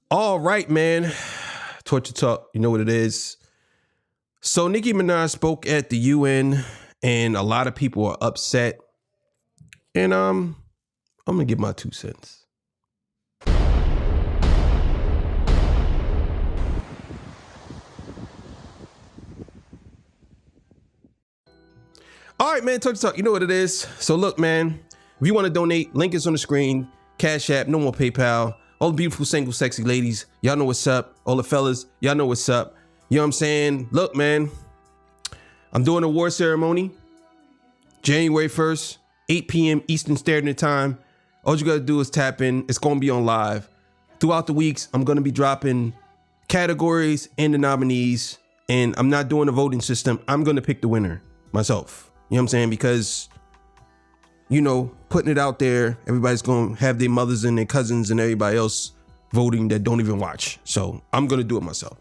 All right, man. Torture Talk, you know what it is. So Nicki Minaj spoke at the UN and a lot of people are upset. And I'm gonna give my 2 cents. All right, man, Torture Talk, you know what it is. So look, man, if you want to donate, link is on the screen. Cash App, no more PayPal. All the beautiful, single, sexy ladies, y'all know what's up. All the fellas, y'all know what's up. You know what I'm saying? Look, man, I'm doing a award ceremony January 1st, 8 p.m. Eastern Standard Time. All you gotta do is tap in. It's gonna be on live. Throughout the weeks, I'm gonna be dropping categories and the nominees, and I'm not doing a voting system. I'm gonna pick the winner myself. You know what I'm saying? Because, you know, putting it out there, everybody's gonna have their mothers and their cousins and everybody else voting that don't even watch. So I'm gonna do it myself.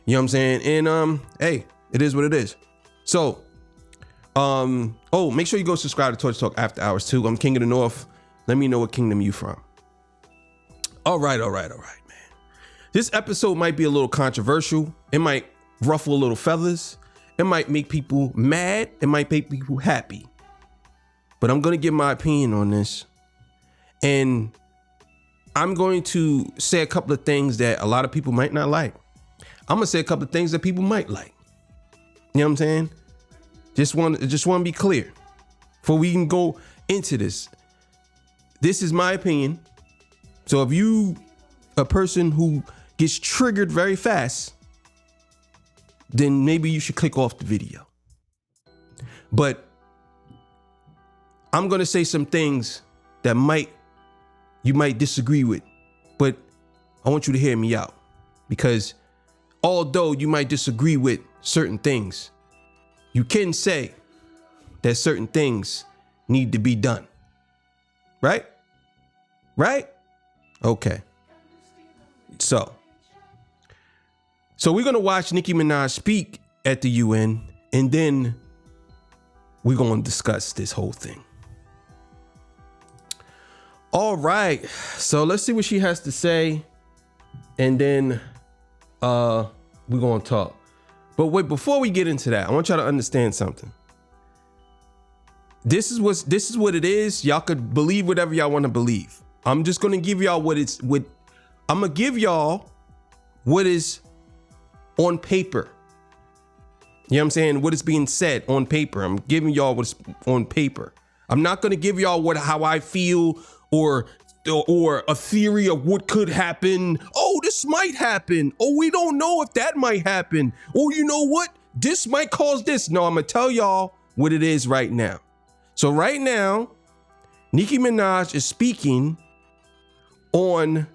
You know what I'm saying? And hey, it is what it is. So oh, make sure you go subscribe to Torture Talk After Hours too. I'm King of the North. Let me know what kingdom you from. All right, man. This episode might be a little controversial. It might ruffle a little feathers. It might make people mad. It might make people happy. But I'm going to give my opinion on this. And I'm going to say a couple of things that a lot of people might not like. I'm going to say a couple of things that people might like. You know what I'm saying? Just want to be clear before we can go into this. This is my opinion. So if you a person who gets triggered very fast, then maybe you should click off the video. But I'm going to say some things that you might disagree with, but I want you to hear me out, because although you might disagree with certain things, you can say that certain things need to be done. Right? Right? Okay. So we're going to watch Nicki Minaj speak at the UN, and then we're going to discuss this whole thing. All right. So let's see what she has to say, and then we're going to talk. But wait, before we get into that, I want y'all to understand something. This is what it is. Y'all could believe whatever y'all want to believe. I'm just going to give y'all I'm going to give y'all what is on paper. You know what I'm saying? What is being said on paper. I'm giving y'all what's on paper. I'm not going to give y'all how I feel or a theory of what could happen. Oh, this might happen. Oh, we don't know if that might happen. Oh, you know what? This might cause this. No, I'm going to tell y'all what it is right now. So right now, Nicki Minaj is speaking on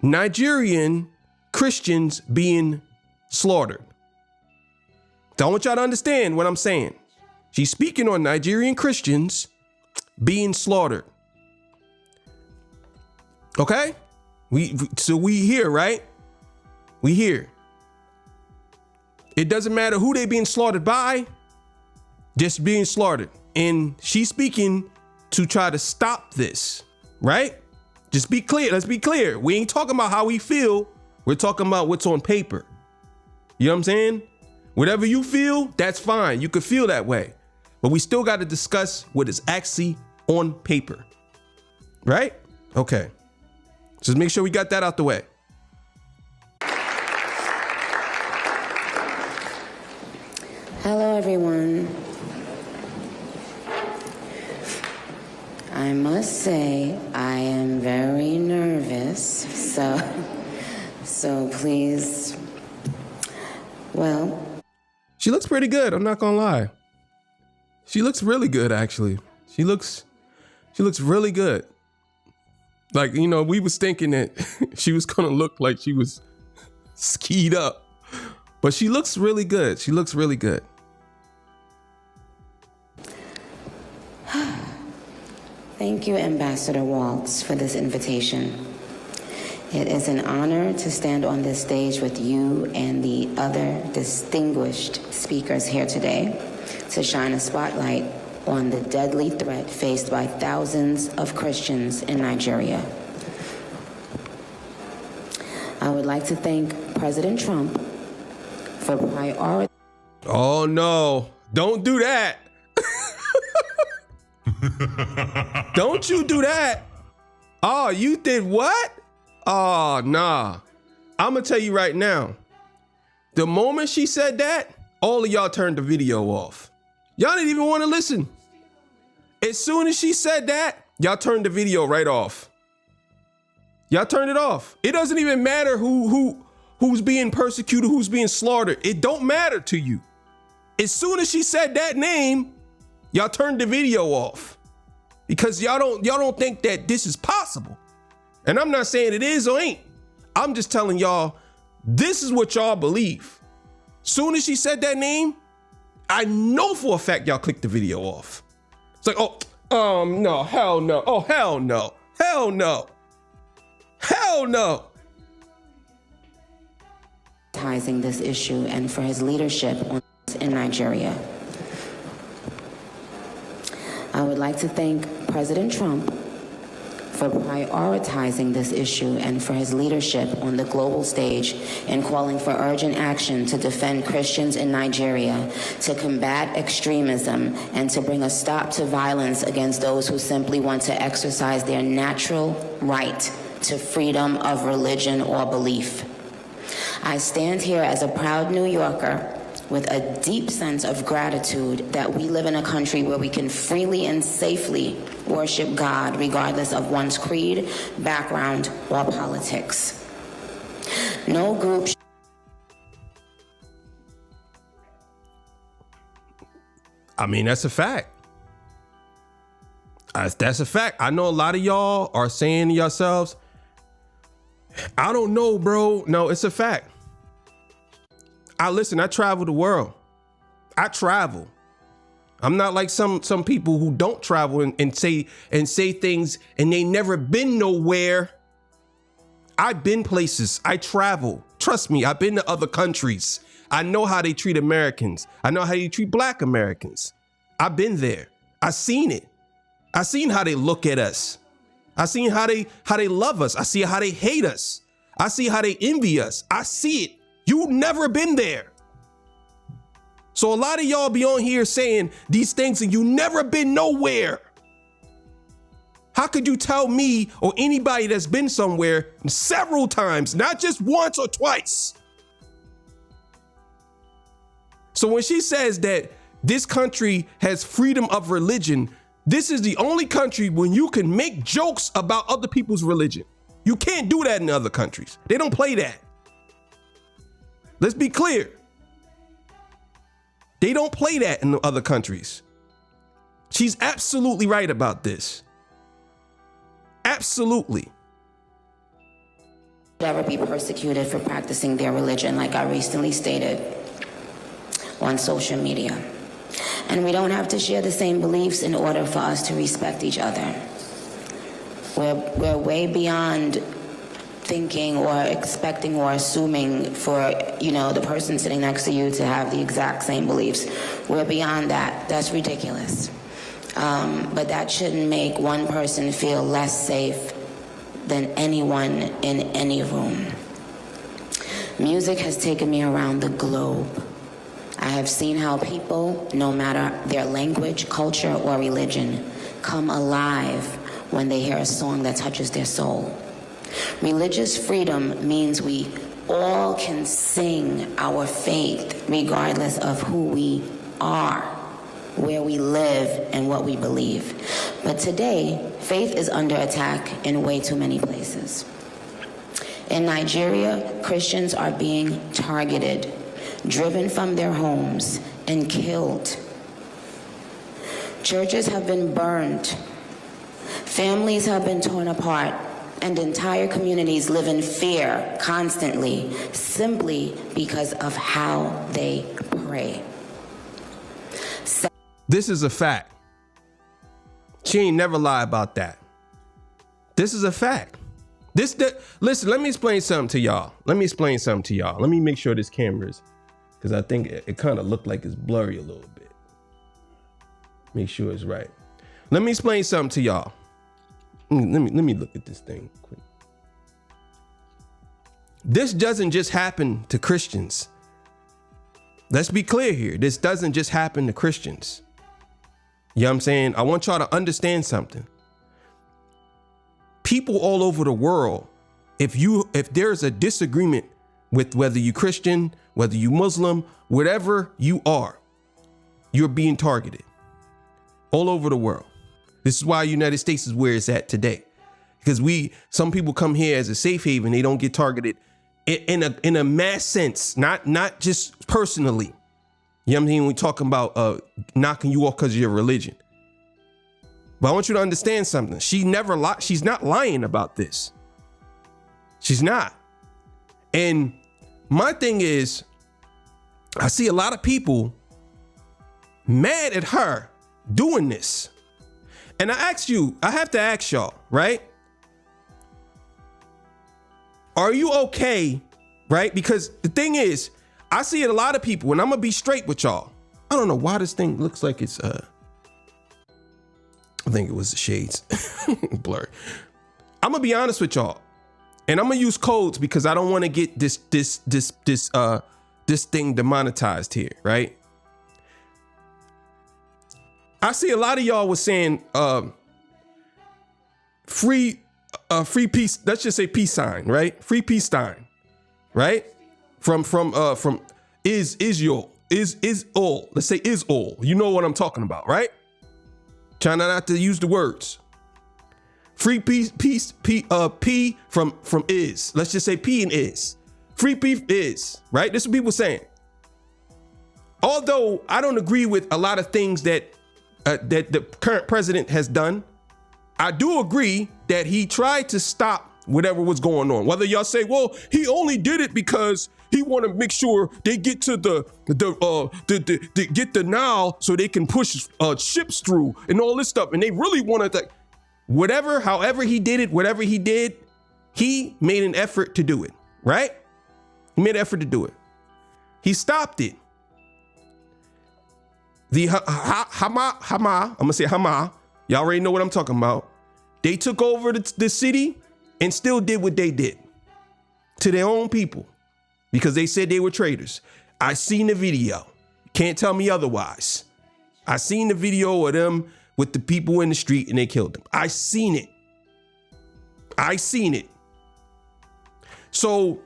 Nigerian Christians being slaughtered. So I want y'all to understand what I'm saying. She's speaking on Nigerian Christians being slaughtered. Okay? So we here, right? We here. It doesn't matter who they being slaughtered by, just being slaughtered. And she's speaking to try to stop this, right? Just be clear. Let's be clear. We ain't talking about how we feel. We're talking about what's on paper. You know what I'm saying? Whatever you feel, that's fine. You could feel that way. But we still got to discuss what is actually on paper. Right? Okay. Just make sure we got that out the way. Hello, everyone. I must say I am very nervous, so please, well. She looks pretty good, I'm not gonna lie. She looks really good, actually. She looks really good. Like, you know, we was thinking that she was gonna look like she was skied up, but she looks really good. She looks really good. Thank you, Ambassador Waltz, for this invitation. It is an honor to stand on this stage with you and the other distinguished speakers here today to shine a spotlight on the deadly threat faced by thousands of Christians in Nigeria. I would like to thank President Trump for prioritizing. Oh no, don't do that. Don't you do that. Oh, you did what? Oh, nah. I'm gonna tell you right now. The moment she said that, all of y'all turned the video off. Y'all didn't even want to listen. As soon as she said that, y'all turned the video right off. Y'all turned it off. It doesn't even matter who's being persecuted, who's being slaughtered. It don't matter to you. As soon as she said that name, y'all turned the video off. Because y'all don't think that this is possible. And I'm not saying it is or ain't. I'm just telling y'all, this is what y'all believe. Soon as she said that name, I know for a fact y'all clicked the video off. It's like, no, hell no. Oh, hell no. Hell no. Hell no. This issue and for his leadership in Nigeria. I would like to thank President Trump for prioritizing this issue and for his leadership on the global stage in calling for urgent action to defend Christians in Nigeria, to combat extremism, and to bring a stop to violence against those who simply want to exercise their natural right to freedom of religion or belief. I stand here as a proud New Yorker with a deep sense of gratitude that we live in a country where we can freely and safely worship God regardless of one's creed, background, or politics. No group. I mean, that's a fact. That's a fact. I know a lot of y'all are saying to yourselves, I don't know, bro. No, it's a fact. I travel the world. I travel. I'm not like some people who don't travel and say things and they never been nowhere. I've been places. I travel. Trust me, I've been to other countries. I know how they treat Americans. I know how they treat Black Americans. I've been there. I seen it. I seen how they look at us. I seen how they love us. I see how they hate us. I see how they envy us. I see it. You never been there. So a lot of y'all be on here saying these things and you never been nowhere. How could you tell me or anybody that's been somewhere several times, not just once or twice? So when she says that this country has freedom of religion, this is the only country when you can make jokes about other people's religion. You can't do that in other countries. They don't play that. Let's be clear. They don't play that in the other countries. She's absolutely right about this. Absolutely. Ever be persecuted for practicing their religion, like I recently stated on social media. And we don't have to share the same beliefs in order for us to respect each other. We're way beyond thinking or expecting or assuming for, the person sitting next to you to have the exact same beliefs. We're beyond that. That's ridiculous. But that shouldn't make one person feel less safe than anyone in any room. Music has taken me around the globe. I have seen how people, no matter their language, culture, or religion, come alive when they hear a song that touches their soul. Religious freedom means we all can sing our faith regardless of who we are, where we live, and what we believe. But today, faith is under attack in way too many places. In Nigeria, Christians are being targeted, driven from their homes, and killed. Churches have been burned. Families have been torn apart. And entire communities live in fear constantly, simply because of how they pray. This is a fact. She ain't never lie about that. This is a fact. Listen, let me explain something to y'all. Let me make sure this camera is, because I think it kind of looked like it's blurry a little bit. Make sure it's right. Let me explain something to y'all. Let me look at this thing quick. this doesn't just happen to Christians. Let's be clear here. This doesn't just happen to Christians. You know what I'm saying? I want y'all to understand something. People all over the world, if there's a disagreement with whether you Christian, whether you Muslim, whatever you are, you're being targeted all over the world. This is why United States is where it's at today, because some people come here as a safe haven. They don't get targeted in a mass sense, not just personally. You know what I mean? We're talking about knocking you off because of your religion. But I want you to understand something. She's not lying about this. She's not. And my thing is, I see a lot of people mad at her doing this. And I have to ask y'all, right? Are you okay, right? Because the thing is, I see it a lot of people, and I'm gonna be straight with y'all. I don't know why this thing looks like it's I think it was the shades blur. I'm gonna be honest with y'all, and I'm gonna use codes because I don't want to get this thing demonetized here, right? I see a lot of y'all was saying free peace. Let's just say peace sign, right? Free peace sign, right? From is all. Let's say is all. You know what I'm talking about, right? Trying not to use the words. Free peace, P from is. Let's just say P and is. Free peace is, right? This is what people saying. Although I don't agree with a lot of things that the current president has done, I do agree that he tried to stop whatever was going on. Whether y'all say, well, he only did it because he want to make sure they get to get the Nile so they can push ships through and all this stuff. And they really wanted to, however he did it, whatever he did, he made an effort to do it, right? He made an effort to do it. He stopped it. The Hama, I'm gonna say Hama. Y'all already know what I'm talking about. They took over the city and still did what they did to their own people because they said they were traitors. I seen the video. Can't tell me otherwise. I seen the video of them with the people in the street and they killed them. I seen it. So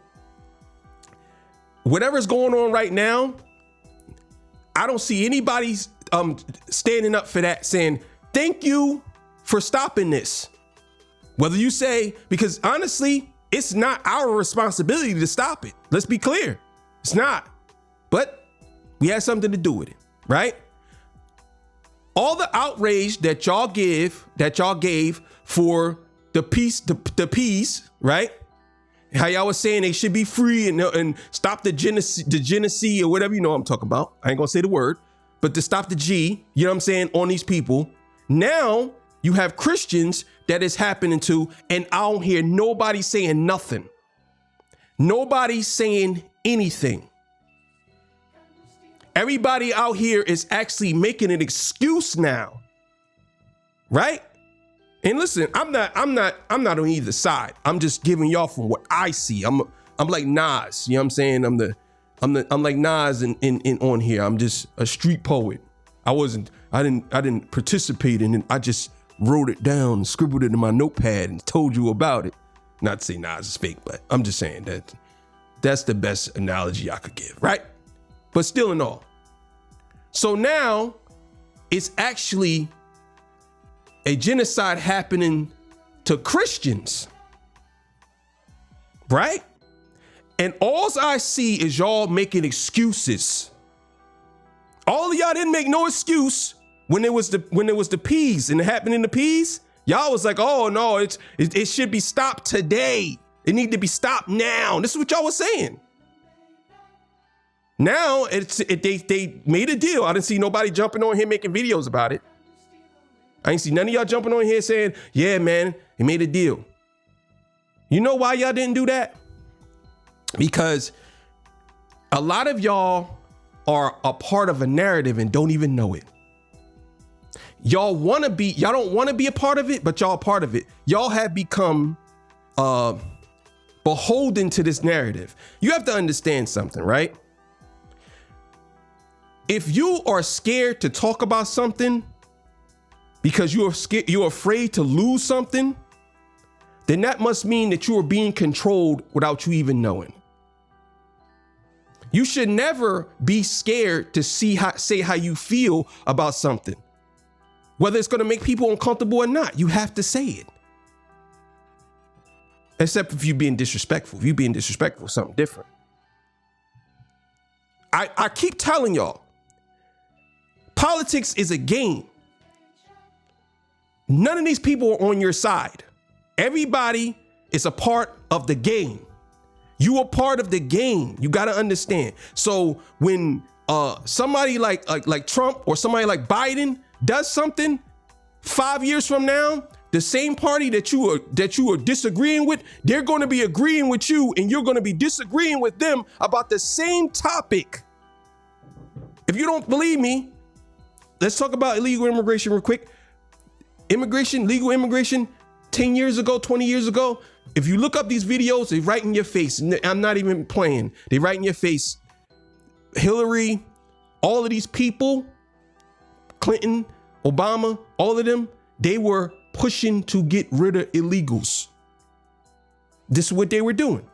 whatever's going on right now, I don't see anybody standing up for that saying, thank you for stopping this. Whether you say, because honestly, it's not our responsibility to stop it. Let's be clear. It's not. But we had something to do with it, right? All the outrage that y'all gave for the peace, right? How y'all was saying they should be free and stop the genocide or whatever, you know what I'm talking about. I ain't gonna say the word, but to stop the G, you know what I'm saying, on these people. Now you have Christians that is happening to, and I don't hear nobody saying nothing. Nobody saying anything. Everybody out here is actually making an excuse now, right? And listen, I'm not on either side. I'm just giving y'all from what I see. I'm like Nas, you know what I'm saying? I'm like Nas in on here. I'm just a street poet. I didn't participate in it. I just wrote it down and scribbled it in my notepad and told you about it. Not to say Nas is fake, but I'm just saying that's the best analogy I could give, right? But still in all. So now it's actually a genocide happening to Christians, right? And all I see is y'all making excuses. All of y'all didn't make no excuse when it was the peas and it happened in the peas. Y'all was like, oh no, it should be stopped today. It need to be stopped now. This is what y'all was saying. Now they made a deal. I didn't see nobody jumping on here making videos about it. I ain't see none of y'all jumping on here saying, yeah, man, they made a deal. You know why y'all didn't do that? Because a lot of y'all are a part of a narrative and don't even know it. Y'all don't want to be a part of it, but y'all are part of it. Y'all have become beholden to this narrative. You have to understand something, right? If you are scared to talk about something because you're afraid to lose something, then that must mean that you are being controlled without you even knowing. You should never be scared to say how you feel about something. Whether it's going to make people uncomfortable or not, you have to say it. Except if you're being disrespectful. If you're being disrespectful, something different. I keep telling y'all, politics is a game. None of these people are on your side. Everybody is a part of the game. You are part of the game. You got to understand. So when somebody like Trump or somebody like Biden does something 5 years from now, the same party that you are disagreeing with, they're going to be agreeing with you, and you're going to be disagreeing with them about the same topic. If you don't believe me, let's talk about illegal immigration real quick. Legal immigration, 10 years ago, 20 years ago, if you look up these videos, they right in your face. I'm not even playing. They right in your face. Hillary, all of these people, Clinton, Obama, all of them, they were pushing to get rid of illegals. This is what they were doing.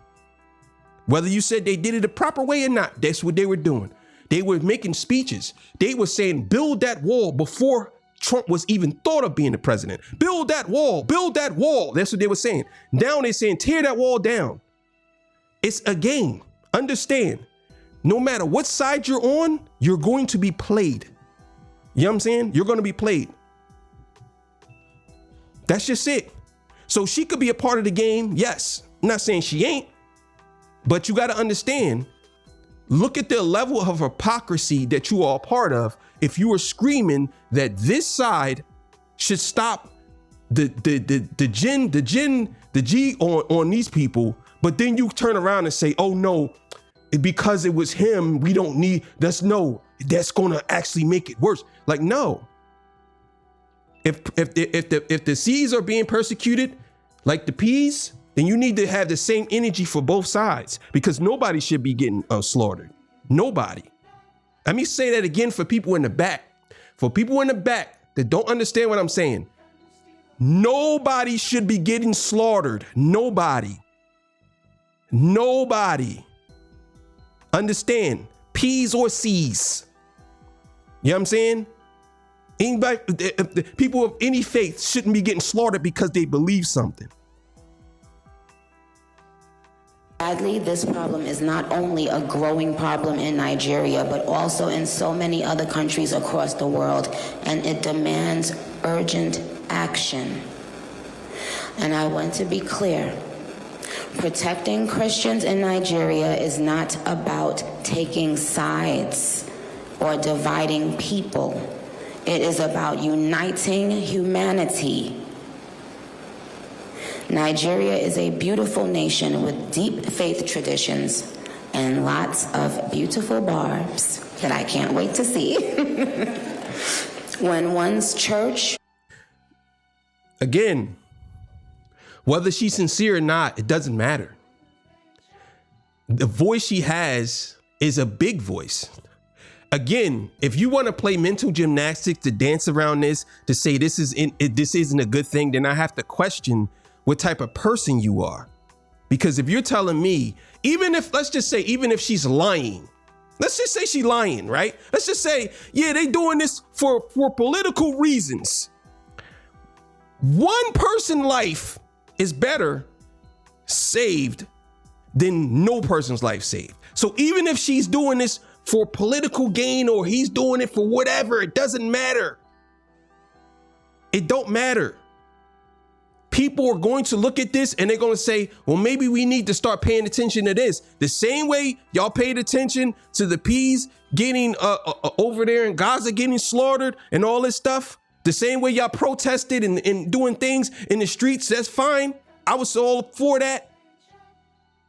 Whether you said they did it the proper way or not, that's what they were doing. They were making speeches. They were saying, build that wall before Trump was even thought of being the president. Build that wall, build that wall. That's what they were saying. Now they're saying, tear that wall down. It's a game. Understand, no matter what side you're on, you're going to be played. You know what I'm saying? You're going to be played. That's just it. So she could be a part of the game. Yes. I'm not saying she ain't, but you got to understand, look at the level of hypocrisy that you are a part of. If you are screaming that this side should stop the G on these people, but then you turn around and say, oh no, because it was him, we don't need, that's going to actually make it worse. Like, no. If the C's are being persecuted like the P's, then you need to have the same energy for both sides, because nobody should be getting slaughtered. Nobody. Let me say that again for people in the back. For people in the back that don't understand what I'm saying. Nobody should be getting slaughtered. Nobody. Nobody. Understand? P's or C's. You know what I'm saying? Anybody, people of any faith shouldn't be getting slaughtered because they believe something. Sadly, this problem is not only a growing problem in Nigeria, but also in so many other countries across the world, and it demands urgent action. And I want to be clear. Protecting Christians in Nigeria is not about taking sides or dividing people. It is about uniting humanity. Nigeria is a beautiful nation with deep faith traditions and lots of beautiful barbs that I can't wait to see. When one's church... Again, whether she's sincere or not, it doesn't matter. The voice she has is a big voice. Again, if you want to play mental gymnastics to dance around this, to say this isn't a good thing, then I have to question what type of person you are. Because if you're telling me, let's just say she's lying, let's just say she's lying, right? Let's just say, yeah, they doing this for political reasons. One person's life is better saved than no person's life saved. So even if she's doing this for political gain or he's doing it for whatever, it doesn't matter. It don't matter. People are going to look at this and they're going to say, well, maybe we need to start paying attention to this. The same way y'all paid attention to the P's getting over there in Gaza, getting slaughtered and all this stuff. The same way y'all protested and doing things in the streets. That's fine. I was all for that.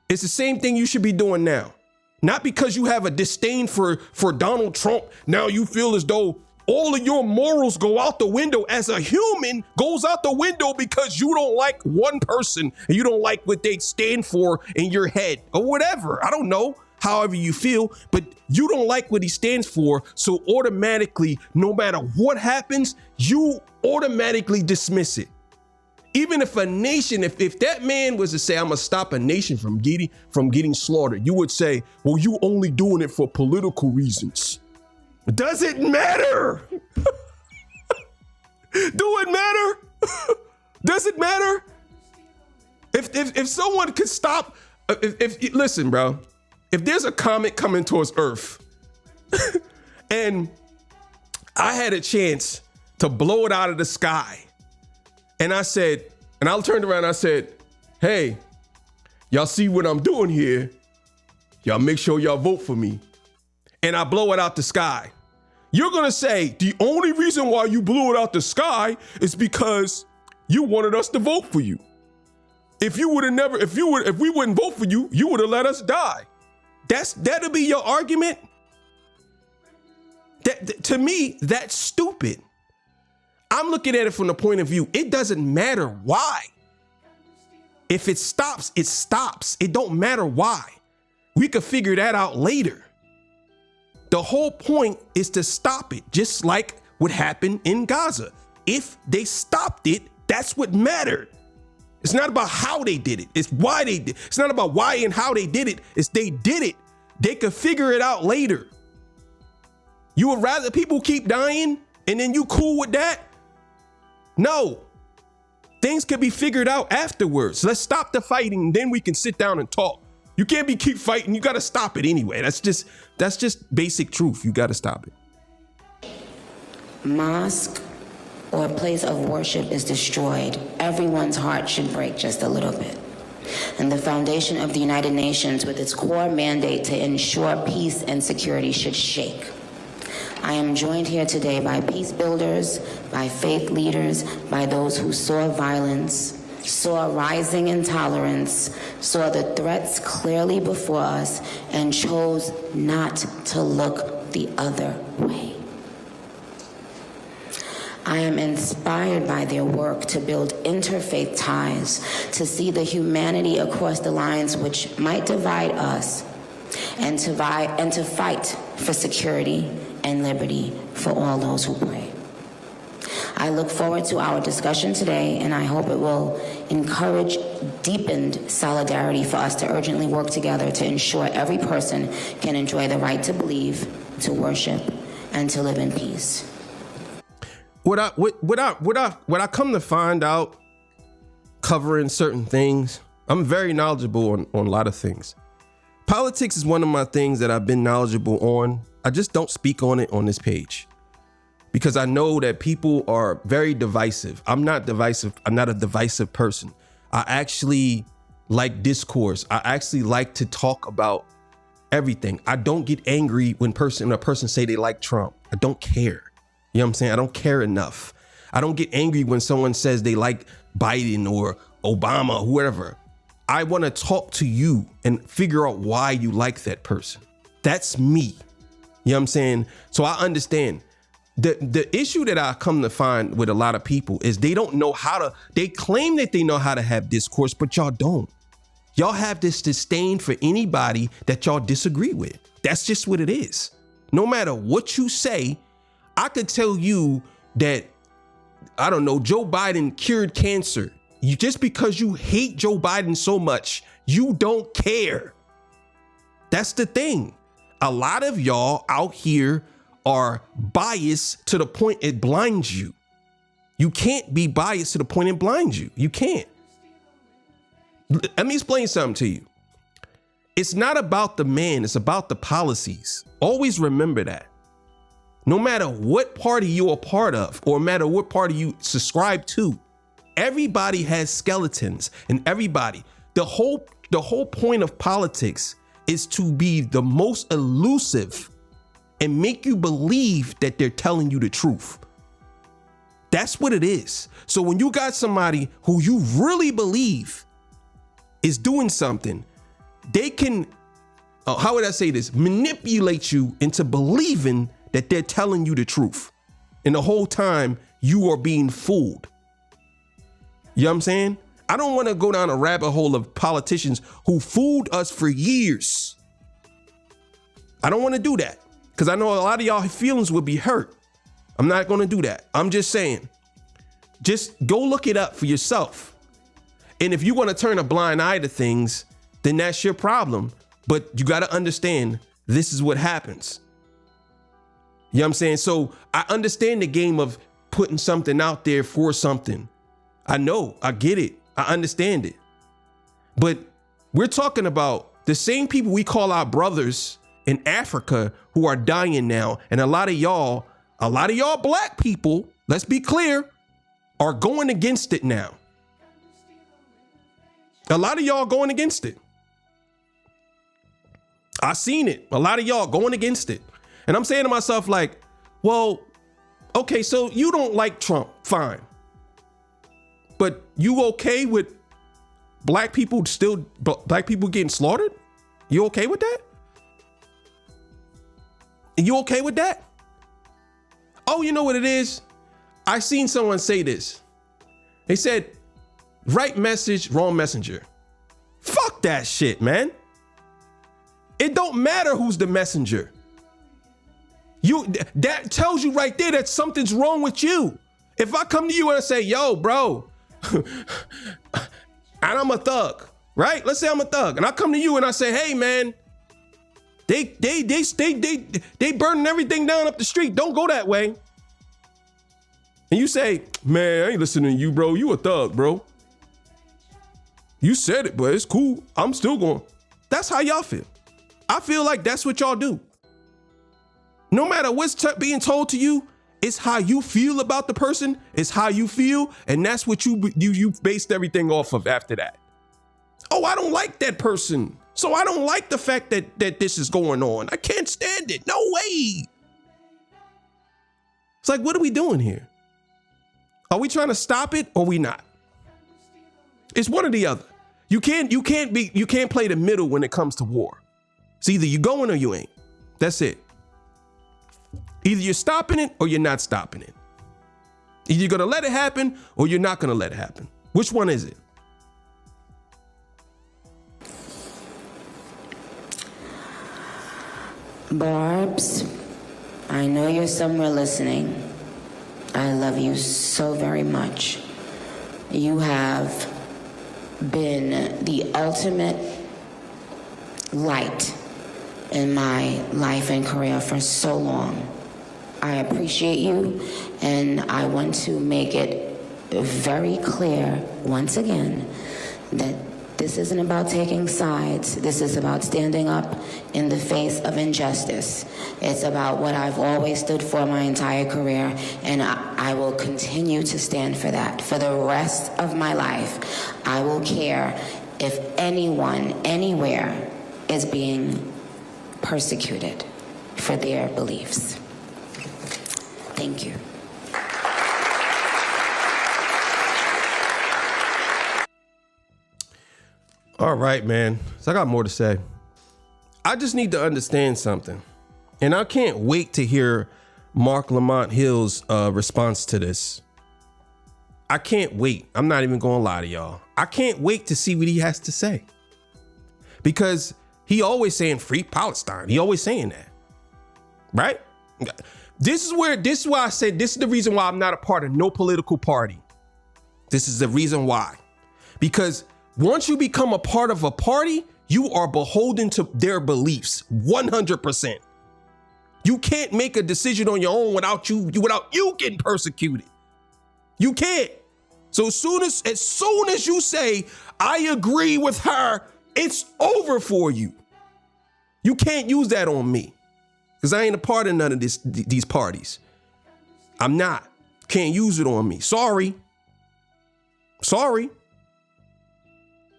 It's the same thing you should be doing now. Not because you have a disdain for Donald Trump. Now you feel as though, all of your morals go out the window as a human, goes out the window because you don't like one person and you don't like what they stand for in your head or whatever. I don't know, however you feel, but you don't like what he stands for. So automatically, no matter what happens, you automatically dismiss it. Even if a nation, if that man was to say, I'm gonna stop a nation from getting slaughtered, you would say, well, you only doing it for political reasons. Does it matter? Do it matter? Does it matter? If someone could stop, listen, bro, if there's a comet coming towards Earth and I had a chance to blow it out of the sky, and I said, and I turned around and I said, hey, y'all see what I'm doing here? Y'all make sure y'all vote for me. And I blow it out the sky. You're gonna say the only reason why you blew it out the sky is because you wanted us to vote for you. If we wouldn't vote for you, you would have let us die. That'll be your argument? To me, that's stupid. I'm looking at it from the point of view, it doesn't matter why. If it stops, it stops. It don't matter why. We could figure that out later. The whole point is to stop it, just like what happened in Gaza. If they stopped it, that's what mattered. It's not about how they did it. It's why they did it. It's not about why and how they did it. It's they did it. They could figure it out later. You would rather people keep dying and then you cool with that? No. Things can be figured out afterwards. Let's stop the fighting, then we can sit down and talk. You can't keep fighting. You got to stop it anyway. That's just basic truth. You got to stop it. Mosque or place of worship is destroyed, everyone's heart should break just a little bit. And the foundation of the United Nations, with its core mandate to ensure peace and security, should shake. I am joined here today by peace builders, by faith leaders, by those who saw violence, saw rising intolerance, saw the threats clearly before us, and chose not to look the other way. I am inspired by their work to build interfaith ties, to see the humanity across the lines which might divide us, and to fight for security and liberty for all those who pray. I look forward to our discussion today, and I hope it will encourage deepened solidarity for us to urgently work together to ensure every person can enjoy the right to believe, to worship, and to live in peace. What I come to find out covering certain things, I'm very knowledgeable on a lot of things. Politics is one of my things that I've been knowledgeable on. I just don't speak on it on this page because I know that people are very divisive. I'm not divisive. I'm not a divisive person. I actually like discourse. I actually like to talk about everything. I don't get angry when a person say they like Trump. I don't care. You know what I'm saying? I don't care enough. I don't get angry when someone says they like Biden or Obama or whoever. I want to talk to you and figure out why you like that person. That's me. You know what I'm saying? So I understand. The issue that I come to find with a lot of people is they don't know they claim that they know how to have discourse, but y'all don't. Y'all have this disdain for anybody that y'all disagree with. That's just what it is. No matter what you say, I could tell you that, I don't know, Joe Biden cured cancer. Just because you hate Joe Biden so much, you don't care. That's the thing. A lot of y'all out here are biased to the point it blinds you. You can't be biased to the point it blinds you. You can't. Let me explain something to you. It's not about the man, it's about the policies. Always remember that. No matter what party you're a part of, or no matter what party you subscribe to, everybody has skeletons, and the whole point of politics is to be the most elusive and make you believe that they're telling you the truth. That's what it is. So when you got somebody who you really believe is doing something, they can, how would I say this, manipulate you into believing that they're telling you the truth. And the whole time you are being fooled. You know what I'm saying? I don't want to go down a rabbit hole of politicians who fooled us for years. I don't want to do that because I know a lot of y'all feelings would be hurt. I'm not going to do that. I'm just saying, just go look it up for yourself. And if you want to turn a blind eye to things, then that's your problem. But you got to understand, this is what happens. You know what I'm saying? So I understand the game of putting something out there for something. I know, I get it. I understand it. But we're talking about the same people we call our brothers in Africa who are dying now. And a lot of y'all black people, let's be clear, are going against it now. A lot of y'all going against it. I seen it. A lot of y'all going against it. And I'm saying to myself, like, well, okay, so you don't like Trump. Fine. But you okay with black people getting slaughtered? You okay with that? You okay with that? Oh, you know what it is? I seen someone say this. They said, right message, wrong messenger. Fuck that shit, man. It don't matter who's the messenger. That tells you right there that something's wrong with you. If I come to you and I say, yo, bro, and I'm a thug, right? Let's say I'm a thug, and I come to you and I say, hey, man, they burning everything down up the street. Don't go that way. And you say, man, I ain't listening to you, bro. You a thug, bro. You said it, but it's cool. I'm still going. That's how y'all feel. I feel like that's what y'all do. No matter what's being told to you, it's how you feel about the person. It's how you feel. And that's what you based everything off of after that. Oh, I don't like that person. So I don't like the fact that this is going on. I can't stand it. No way. It's like, what are we doing here? Are we trying to stop it or we not? It's one or the other. You can't play the middle when it comes to war. It's either you going or you ain't. That's it. Either you're stopping it or you're not stopping it. Either you're going to let it happen or you're not going to let it happen. Which one is it? Barbs, I know you're somewhere listening. I love you so very much. You have been the ultimate light in my life and career for so long. I appreciate you, and I want to make it very clear once again that this isn't about taking sides. This is about standing up in the face of injustice. It's about what I've always stood for my entire career, and I will continue to stand for that. For the rest of my life, I will care if anyone, anywhere, is being persecuted for their beliefs. Thank you. All right, man. So I got more to say. I just need to understand something. And I can't wait to hear Mark Lamont Hill's response to this. I can't wait. I'm not even going to lie to y'all. I can't wait to see what he has to say. Because he always saying free Palestine. He always saying that. Right? This is why I said this is the reason why I'm not a part of no political party. This is the reason why. Because once you become a part of a party, you are beholden to their beliefs 100%. You can't make a decision on your own without you getting persecuted. You can't. So as soon as you say, I agree with her, it's over for you. You can't use that on me because I ain't a part of none of these parties. I'm not. Can't use it on me. Sorry.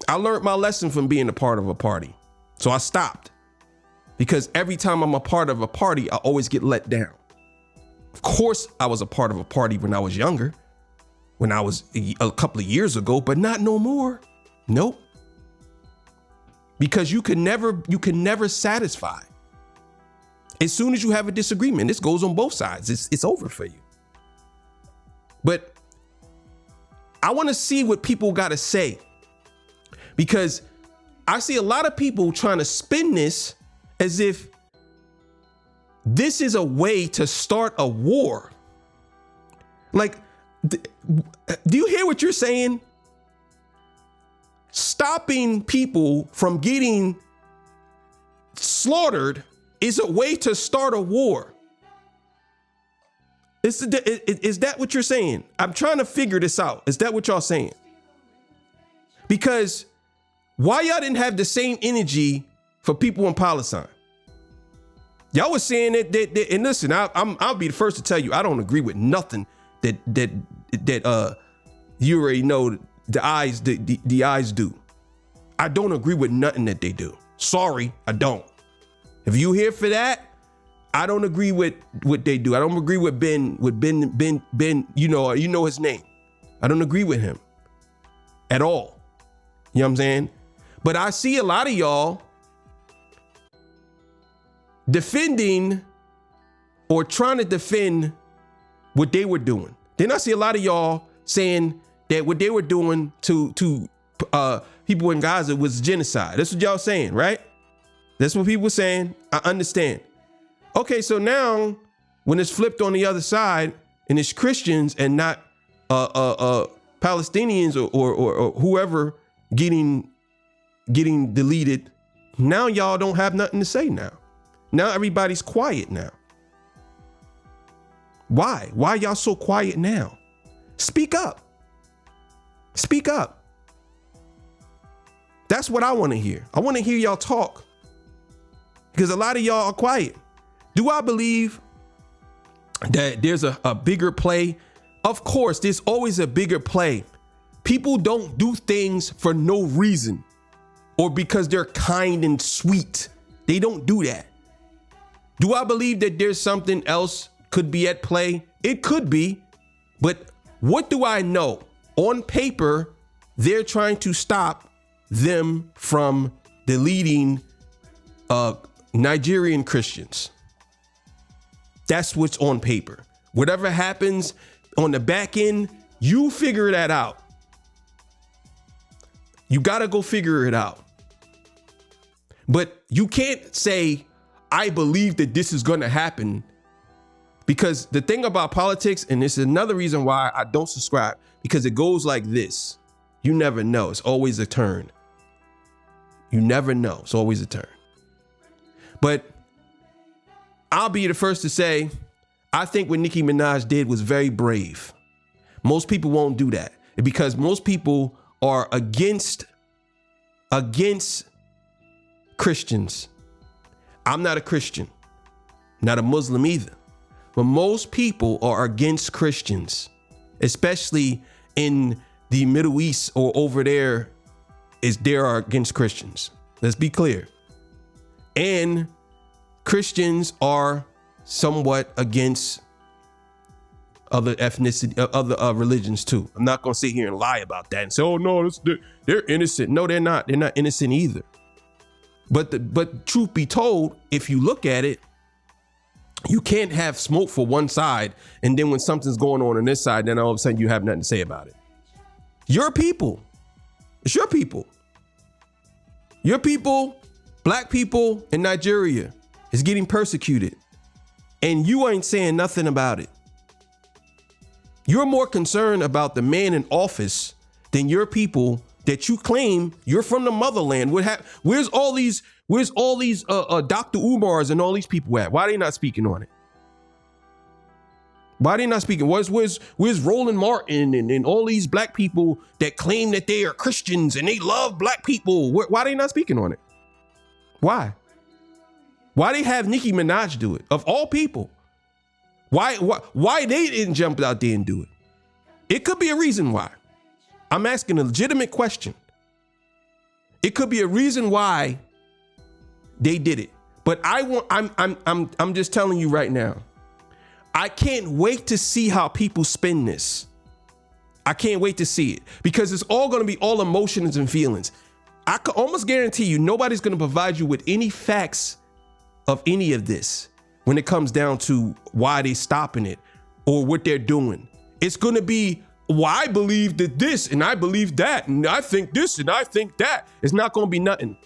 I learned my lesson from being a part of a party. So I stopped because every time I'm a part of a party, I always get let down. Of course, I was a part of a party when I was younger, when I was a couple of years ago, but not no more. Nope. Because you can never satisfy. As soon as you have a disagreement, this goes on both sides. It's over for you. But I want to see what people got to say, because I see a lot of people trying to spin this as if this is a way to start a war. Like, do you hear what you're saying? Stopping people from getting slaughtered is a way to start a war. Is that what you're saying? I'm trying to figure this out. Is that what y'all saying? Because why y'all didn't have the same energy for people in Palestine? Y'all was saying that and listen, I'll be the first to tell you, I don't agree with nothing that you already know the eyes do. I don't agree with nothing that they do. Sorry, I don't. If you here for that, I don't agree with what they do. I don't agree with Ben, you know his name. I don't agree with him at all. You know what I'm saying? But I see a lot of y'all defending or trying to defend what they were doing. Then I see a lot of y'all saying that what they were doing to people in Gaza was genocide. That's what y'all saying, right? That's what people were saying. I understand. Okay, so now when it's flipped on the other side and it's Christians and not Palestinians or whoever getting deleted, now y'all don't have nothing to say now. Now everybody's quiet now. Why? Why y'all so quiet now? Speak up. Speak up. That's what I want to hear. I want to hear y'all talk, because a lot of y'all are quiet. Do I believe that there's a bigger play? Of course, there's always a bigger play. People don't do things for no reason or because they're kind and sweet. They don't do that. Do I believe that there's something else could be at play? It could be, but what do I know? On paper, they're trying to stop them from deleting Nigerian Christians. That's what's on paper. Whatever happens on the back end, you figure that out. You got to go figure it out. But you can't say, I believe that this is going to happen, because the thing about politics, and this is another reason why I don't subscribe, because it goes like this. You never know. It's always a turn. You never know. It's always a turn. But I'll be the first to say, I think what Nicki Minaj did was very brave. Most people won't do that because most people are against Christians. I'm not a Christian, not a Muslim either. But most people are against Christians, especially in the Middle East or over there, they are against Christians. Let's be clear. And Christians are somewhat against other ethnicity, other religions too. I'm not going to sit here and lie about that and say, oh no, they're innocent. No, they're not. They're not innocent either. But truth be told, if you look at it, you can't have smoke for one side, and then when something's going on this side, then all of a sudden you have nothing to say about it. Your people. It's your people. Your people, black people in Nigeria, is getting persecuted, and you ain't saying nothing about it. You're more concerned about the man in office than your people that you claim you're from the motherland. Where's all these Dr. Umars and all these people at? Why are they not speaking on it? Why are they not speaking? Where's Roland Martin and all these black people that claim that they are Christians and they love black people? Why are they not speaking on it? Why? Why they have Nicki Minaj do it, of all people? Why they didn't jump out there and do it? It could be a reason why. I'm asking a legitimate question. It could be a reason why they did it. But I'm just telling you right now, I can't wait to see how people spin this. I can't wait to see it, because it's all going to be all emotions and feelings. I can almost guarantee you nobody's going to provide you with any facts of any of this when it comes down to why they're stopping it or what they're doing. It's going to be, well, I believe that this and I believe that and I think this and I think that. It's not going to be nothing.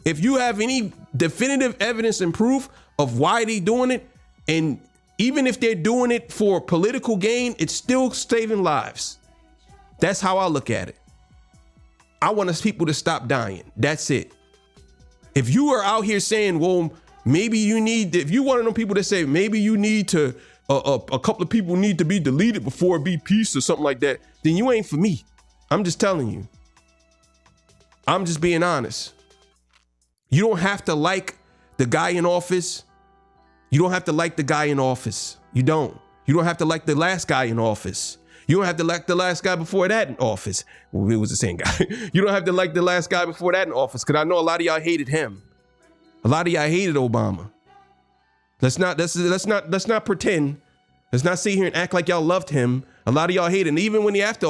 If you have any definitive evidence and proof of why they doing it, and even if they're doing it for political gain, it's still saving lives. That's how I look at it. I want us people to stop dying. That's it. If you are out here saying, well, maybe you need, if you one of them people that say maybe you need to, a couple of people need to be deleted before it be peace or something like that, then you ain't for me. I'm just telling you. I'm just being honest. You don't have to like the guy in office. You don't have to like the guy in office. You don't. You don't have to like the last guy in office. You don't have to like the last guy before that in office. Well, it was the same guy. You don't have to like the last guy before that in office, because I know a lot of y'all hated him. A lot of y'all hated Obama. Let's not pretend. Let's not sit here and act like y'all loved him. A lot of y'all hated him. Even when after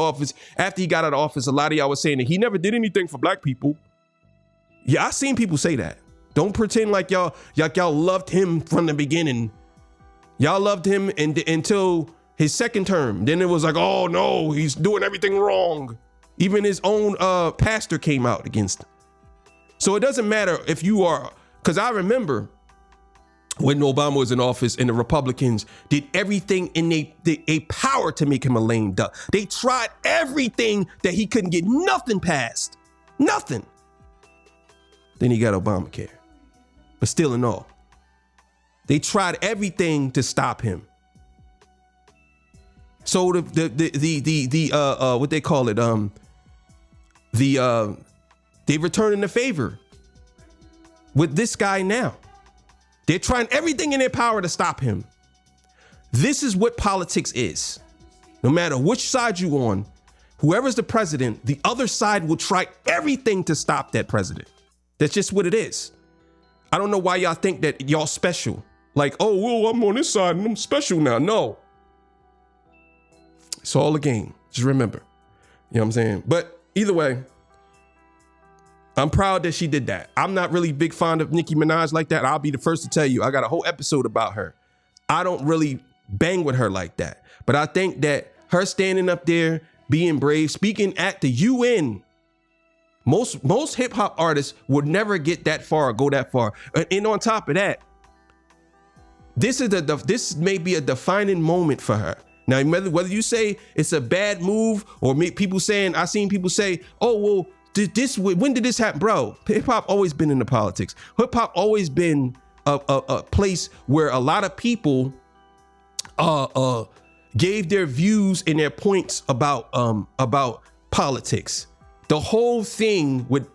he got out of office, a lot of y'all was saying that he never did anything for black people. Yeah, I seen people say that. Don't pretend like y'all loved him from the beginning. Y'all loved him until his second term. Then it was like, oh no, he's doing everything wrong. Even his own pastor came out against him. So it doesn't matter if you are, because I remember when Obama was in office and the Republicans did everything in a power to make him a lame duck. They tried everything that he couldn't get nothing passed. Nothing. Then he got Obamacare. But still in all, they tried everything to stop him. So what they call it, they returning the favor with this guy now. They're trying everything in their power to stop him. This is what politics is. No matter which side you on, whoever's the president, the other side will try everything to stop that president. That's just what it is. I don't know why y'all think that y'all special. Like, oh, well, I'm on this side and I'm special now. No. It's all a game. Just remember. You know what I'm saying? But either way, I'm proud that she did that. I'm not really big fan of Nicki Minaj like that. I'll be the first to tell you. I got a whole episode about her. I don't really bang with her like that. But I think that her standing up there, being brave, speaking at the UN, most hip hop artists would never get that far or go that far. And on top of that, this may be a defining moment for her. Now, whether you say it's a bad move or I seen people say, oh, well, when did this happen? Bro, hip hop always been into politics. Hip hop always been a place where a lot of people gave their views and their points about politics. The whole thing with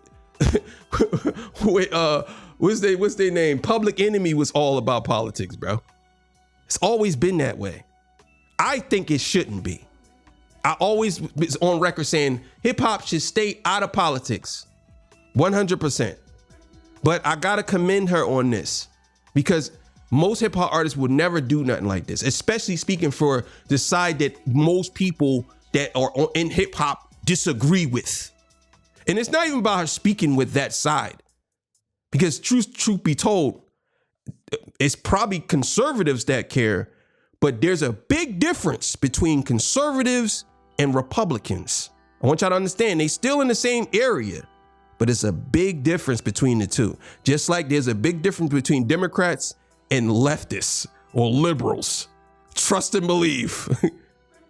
what's their name? Public Enemy was all about politics, bro. It's always been that way. I think it shouldn't be. I always was on record saying hip hop should stay out of politics, 100%. But I gotta commend her on this, because most hip hop artists would never do nothing like this, especially speaking for the side that most people that are in hip hop disagree with. And it's not even about her speaking with that side, because truth be told, it's probably conservatives that care, but there's a big difference between conservatives and Republicans. I want y'all to understand, they still in the same area, but it's a big difference between the two. Just like there's a big difference between Democrats and leftists or liberals. Trust and believe.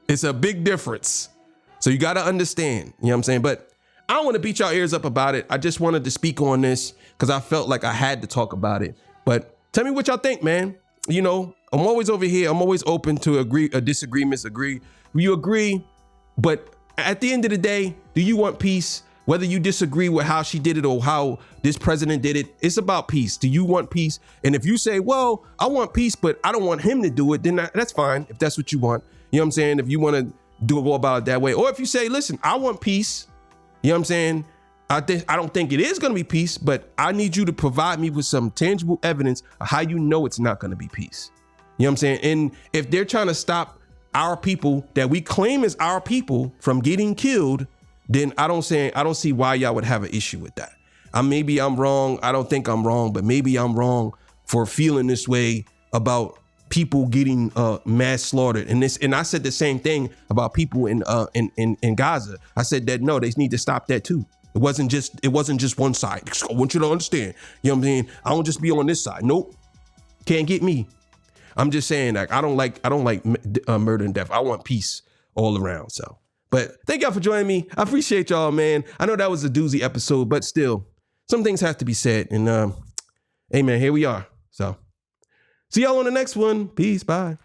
It's a big difference. So you got to understand, you know what I'm saying? But I don't want to beat y'all ears up about it. I just wanted to speak on this because I felt like I had to talk about it. But tell me what y'all think, man. You know, I'm always over here. I'm always open to disagreements. You agree, but at the end of the day, do you want peace? Whether you disagree with how she did it or how this president did it, it's about peace. Do you want peace? And if you say, well, I want peace, but I don't want him to do it, then that's fine. If that's what you want, you know what I'm saying? If you want to go about it that way, or if you say, listen, I want peace, you know what I'm saying? I don't think it is going to be peace, but I need you to provide me with some tangible evidence of how you know it's not going to be peace. You know what I'm saying? And if they're trying to stop our people that we claim as our people from getting killed, then I don't see why y'all would have an issue with that. Maybe I'm wrong. I don't think I'm wrong, but maybe I'm wrong for feeling this way about people getting mass slaughtered. And I said the same thing about people in Gaza. I said that no, they need to stop that too. It wasn't just one side. I want you to understand. You know what I'm saying? I don't just be on this side. Nope. Can't get me. I'm just saying, like, I don't like murder and death. I want peace all around. So, but thank y'all for joining me. I appreciate y'all, man. I know that was a doozy episode, but still, some things have to be said. And hey, man, here we are. So, see y'all on the next one. Peace. Bye.